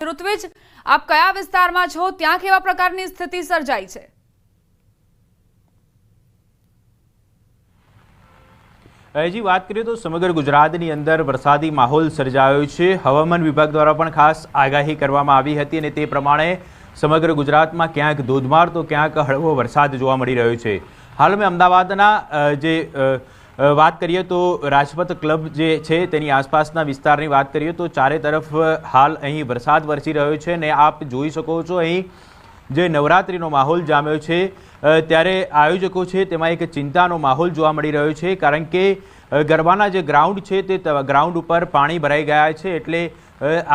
ઋત્વિજ, આપ કયા વિસ્તારમાં છો, ત્યાં કેવા પ્રકારની સ્થિતિ સર્જાઈ છે? હજી વાત કરીએ તો સમગ્ર ગુજરાતની અંદર વરસાદી માહોલ સર્જાયો છે। હવામાન વિભાગ દ્વારા પણ ખાસ આગાહી કરવામાં આવી હતી અને તે પ્રમાણે સમગ્ર ગુજરાતમાં ક્યાંક ધોધમાર તો ક્યાંક હળવો વરસાદ જોવા મળી રહ્યો છે। હાલ મેં અમદાવાદના જે વાત કરીએ તો રાજપથ ક્લબ જે છે તેની આસપાસના વિસ્તારની વાત કરીએ તો ચારે તરફ હાલ અહીં વરસાદ વરસી રહ્યો છે અને આપ જોઈ શકો છો અહીં જે નવરાત્રિનો માહોલ જામ્યો છે ત્યારે આયોજકો છે તેમાં એક ચિંતાનો માહોલ જોવા મળી રહ્યો છે, કારણ કે ગરબાના જે ગ્રાઉન્ડ છે તે ગ્રાઉન્ડ ઉપર પાણી ભરાઈ ગયા છે, એટલે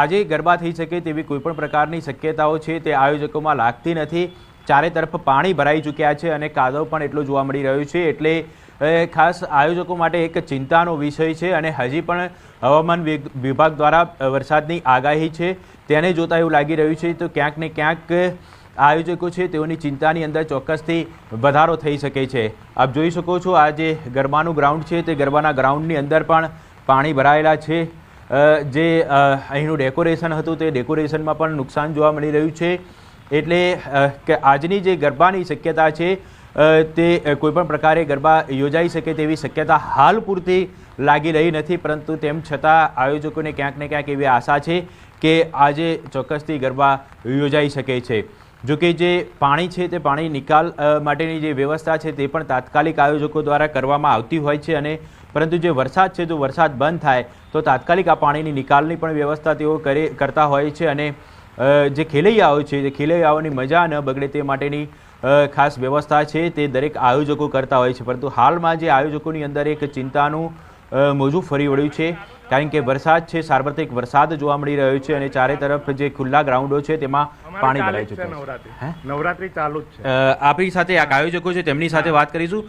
આજે ગરબા થઈ શકે તેવી કોઈપણ પ્રકારની શક્યતાઓ છે તે આયોજકોમાં લાગતી નથી। ચારે તરફ પાણી ભરાઈ ચૂક્યા છે અને કાદવ પણ એટલો જોવા મળી રહ્યો છે, એટલે ખાસ આયોજકો માટે એક ચિંતાનો વિષય છે અને હજી પણ હવામાન વિભાગ દ્વારા વરસાદની આગાહી છે તેને જોતા એવું લાગી રહ્યું છે તો ક્યાંક ને ક્યાંક આયોજકો છે તેઓની ચિંતાની અંદર ચોક્કસથી વધારો થઈ શકે છે। આપ જોઈ શકો છો આ જે ગરબાનું ગ્રાઉન્ડ છે તે ગરબાના ગ્રાઉન્ડની અંદર પણ પાણી ભરાયેલા છે। જે અહીંનું ડેકોરેશન હતું તે ડેકોરેશનમાં પણ નુકસાન જોવા મળી રહ્યું છે, એટલે કે આજની જે ગરબાની શક્યતા છે તે કોઈપણ પ્રકારે ગરબા યોજાઈ શકે તેવી શક્યતા હાલ પૂરતી લાગી રહી નથી, પરંતુ તેમ છતાં આયોજકોને ક્યાંક ને ક્યાંક એવી આશા છે કે આજે ચોક્કસથી ગરબા યોજાઈ શકે છે। જોકે જે પાણી છે તે પાણી નિકાલ માટેની જે વ્યવસ્થા છે તે પણ તાત્કાલિક આયોજકો દ્વારા કરવામાં આવતી હોય છે, અને પરંતુ જે વરસાદ છે જો વરસાદ બંધ થાય તો તાત્કાલિક આ પાણીની નિકાલની પણ વ્યવસ્થા તેઓ કરતા હોય છે, અને જે ખેલૈયાઓ છે તે ખેલૈયાઓની મજા ન બગડે તે માટેની ખાસ વ્યવસ્થા છે તે દરેક આયોજકો કરતા હોય છે। પરંતુ હાલમાં જે આયોજકોની અંદર એક ચિંતાનું મોજું ફરી વળ્યું છે, કારણ કે વરસાદ છે સાર્વત્રિક વરસાદ જોવા મળી રહ્યો છે અને ચારે તરફ જે ખુલ્લા ગ્રાઉન્ડો છે તેમાં પાણી ભરાઈ ચૂક્યું છે। નવરાત્રી ચાલુ જ છે। આપણી સાથે આ આયોજકો છે તેમની સાથે વાત કરીશું।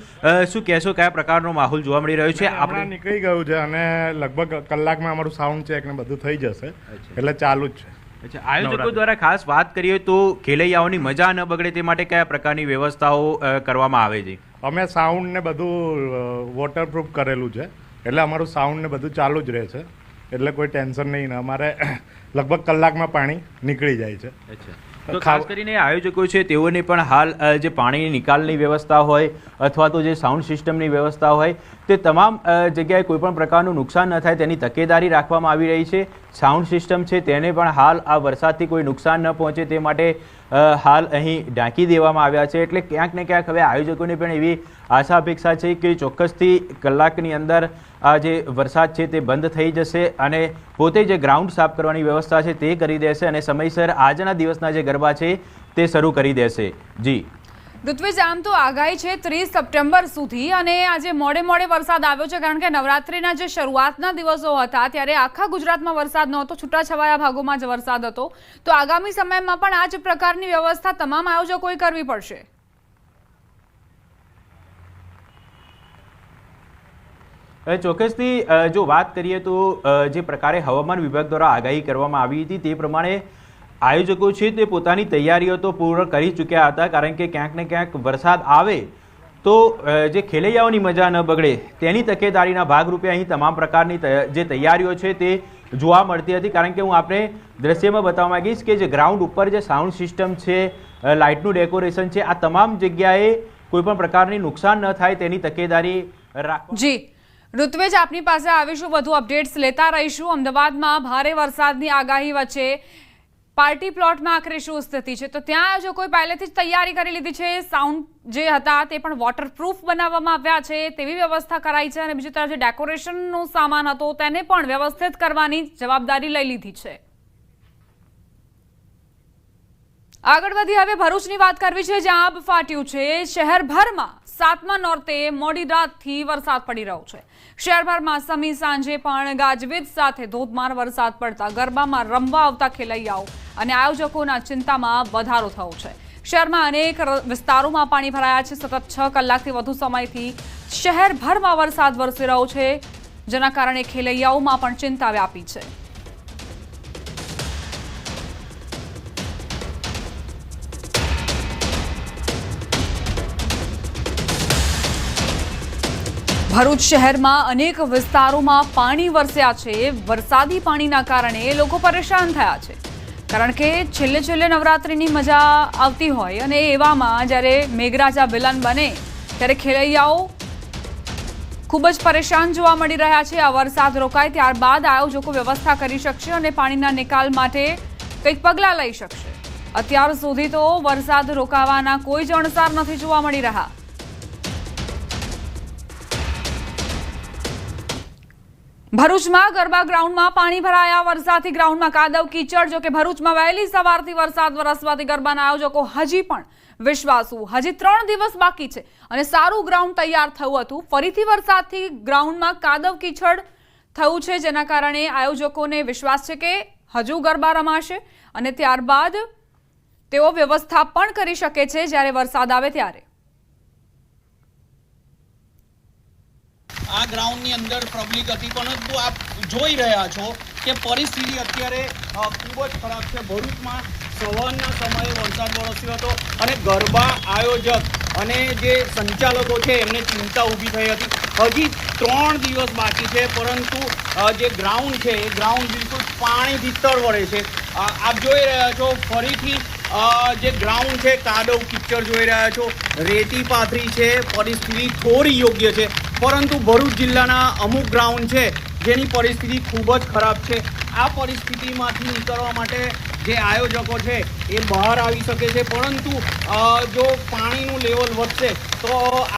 શું કહેશો, કયા પ્રકારનો માહોલ જોવા મળી રહ્યો છે? આપણે નીકળી ગયું છે અને લગભગ કલાકમાં અમારું સાઉન્ડ ચેક ને બધું થઈ જશે, એટલે ચાલુ જ છે। આયોજકો દ્વારા ખાસ વાત કરીએ તો ખેલૈયાઓની મજા ન બગડે તે માટે કયા પ્રકારની વ્યવસ્થાઓ કરવામાં આવે છે? અમે સાઉન્ડ ને બધું વોટરપ્રૂફ કરેલું છે, એટલે અમારું સાઉન્ડ ને બધું ચાલુ જ રહે છે, એટલે કોઈ ટેન્શન નહીં ને અમારે લગભગ કલાકમાં પાણી નીકળી જાય છે। તો ખાસ કરીને આયોજકો છે તેઓને પણ હાલ જે પાણીની નિકાલની વ્યવસ્થા હોય અથવા તો જે સાઉન્ડ સિસ્ટમની વ્યવસ્થા હોય તે તમામ જગ્યાએ કોઈપણ પ્રકારનું નુકસાન ન થાય તેની તકેદારી રાખવામાં આવી રહી છે। સાઉન્ડ સિસ્ટમ છે તેને પણ હાલ આ વરસાદથી કોઈ નુકસાન ન પહોંચે તે માટે હાલ અહીં ઢાંકી દેવામાં આવ્યા છે, એટલે ક્યાંક ને ક્યાંક હવે આયોજકોને પણ એવી આશા અપેક્ષા છે કે ચોક્કસથી કલાકની અંદર આ જે વરસાદ છે તે બંધ થઈ જશે અને પોતે જે ગ્રાઉન્ડ સાફ કરવાની વ્યવસ્થા છે તે કરી દેશે અને સમયસર આજના દિવસના જે ગરબા છે તે શરૂ કરી દેશે। જી ઋત્વિજ, આમ તો આગાહી છે 30 સપ્ટેમ્બર સુધી અને આજે મોડે વરસાદ આવ્યો છે, કારણ કે નવરાત્રિના જે શરૂઆતના દિવસો હતા ત્યારે આખા ગુજરાતમાં વરસાદ નહોતો, છૂટાછવાયા ભાગોમાં જ વરસાદ હતો, તો આગામી સમયમાં પણ આ જ પ્રકારની વ્યવસ્થા તમામ આયોજકોએ કરવી પડશે। ચોક્કસથી જો વાત કરીએ તો જે પ્રકારે હવામાન વિભાગ દ્વારા આગાહી કરવામાં આવી હતી તે પ્રમાણે આયોજકો છે તે પોતાની તૈયારીઓ તો પૂર્ણ કરી ચૂક્યા હતા, કારણ કે ક્યાંક ને ક્યાંક વરસાદ આવે તો જે ખેલૈયાઓની મજા ન બગડે તેની તકેદારીના ભાગરૂપે અહીં તમામ પ્રકારની જે તૈયારીઓ છે તે જોવા મળતી હતી। કારણ કે હું આપણે દ્રશ્યમાં બતાવવા માંગીશ કે જે ગ્રાઉન્ડ ઉપર જે સાઉન્ડ સિસ્ટમ છે, લાઇટનું ડેકોરેશન છે, આ તમામ જગ્યાએ કોઈપણ પ્રકારની નુકસાન ન થાય તેની તકેદારી રાખવા। જી ઋત્વિજ, આપની પાસે આવીશું, વધુ અપડેટ્સ લેતા રહીશું। અમદાવાદમાં ભારે વરસાદની આગાહી વચ્ચે પાર્ટી પ્લોટમાં આખરે શું સ્થિતિ છે, તો ત્યાં આયોજકોએ પહેલેથી જ તૈયારી કરી લીધી છે। સાઉન્ડ જે હતા તે પણ વોટરપ્રૂફ બનાવવામાં આવ્યા છે તેવી વ્યવસ્થા કરાઈ છે, અને બીજી તરફ જે ડેકોરેશનનો સામાન હતો તેને પણ વ્યવસ્થિત કરવાની જવાબદારી લઈ લીધી છે। આગળ વધી હવે ભરૂચની વાત કરવી છે, જ્યાં આબ ફાટ્યું છે। શહેરભરમાં 7મા નોરતે મોડી રાતથી વરસાદ પડી રહ્યો છે। શહેરભરમાં સમી સાંજે પણ ગાજવીજ સાથે ધોધમાર વરસાદ પડતા ગરબામાં રમવા આવતા ખેલૈયાઓ અને આયોજકોના ચિંતામાં વધારો થયો છે। શહેરમાં અનેક વિસ્તારોમાં પાણી ભરાયા છે। સતત 6 કલાકથી વધુ સમયથી શહેરભરમાં વરસાદ વરસી રહ્યો છે, જેના કારણે ખેલૈયાઓમાં પણ ચિંતા વ્યાપી છે। ભરૂચ શહેરમાં અનેક વિસ્તારોમાં પાણી વરસ્યા છે। વરસાદી પાણીના કારણે લોકો પરેશાન થયા છે। કારણ કે છેલ્લે નવરાત્રિની મજા આવતી હોય અને એવામાં જ્યારે મેઘરાજા વિલન બને ત્યારે ખેલૈયાઓ ખૂબ જ પરેશાન જોવા મળી રહ્યા છે। આ વરસાદ રોકાય ત્યારબાદ આયોજકો વ્યવસ્થા કરી શકશે અને પાણીના નિકાલ માટે કંઈક પગલાં લઈ શકશે। અત્યાર સુધી તો વરસાદ રોકાવાના કોઈ જ અણસાર નથી જોવા મળી રહ્યા। ભરૂચમાં ગરબા ગ્રાઉન્ડમાં પાણી ભરાયા। વરસાદથી ગ્રાઉન્ડમાં કાદવ કીચડ। જો કે ભરૂચમાં વહેલી સવારથી વરસાદ વરસવાથી ગરબાના આયોજકો હજી પણ વિશ્વાસુ। હજી 3 દિવસ બાકી છે અને સારું ગ્રાઉન્ડ તૈયાર થયું હતું। ફરીથી વરસાદથી ગ્રાઉન્ડમાં કાદવ કીચડ થયું છે, જેના કારણે આયોજકોને વિશ્વાસ છે કે હજુ ગરબા રમાશે અને ત્યારબાદ તેઓ વ્યવસ્થા પણ કરી શકે છે જ્યારે વરસાદ આવે ત્યારે। આ ગ્રાઉન્ડની અંદર પબ્લિક હતી, પરંતુ આપ જોઈ રહ્યા છો કે પરિસ્થિતિ અત્યારે ખૂબ જ ખરાબ છે। ભરૂચમાં સવારના સમયે વરસાદ વરસ્યો હતો અને ગરબા આયોજક અને જે સંચાલકો છે એમને ચિંતા ઊભી થઈ હતી। હજી 3 દિવસ બાકી છે, પરંતુ જે ગ્રાઉન્ડ છે એ ગ્રાઉન્ડ બિલકુલ પાણીથી તરવરે છે। આપ જોઈ રહ્યા છો ફરીથી જે ગ્રાઉન્ડ છે કાદવ કિચડ જોઈ રહ્યા છો, રેતી પાથરી છે। પરિસ્થિતિ થોડી યોગ્ય છે, પરંતુ ભરૂચ જિલ્લાના અમુક ગ્રાઉન્ડ છે જેની પરિસ્થિતિ ખૂબ જ ખરાબ છે। આ પરિસ્થિતિમાંથી નીકળવા માટે જે આયોજકો છે એ બહાર આવી શકે છે, પરંતુ જો પાણીનું લેવલ વધશે તો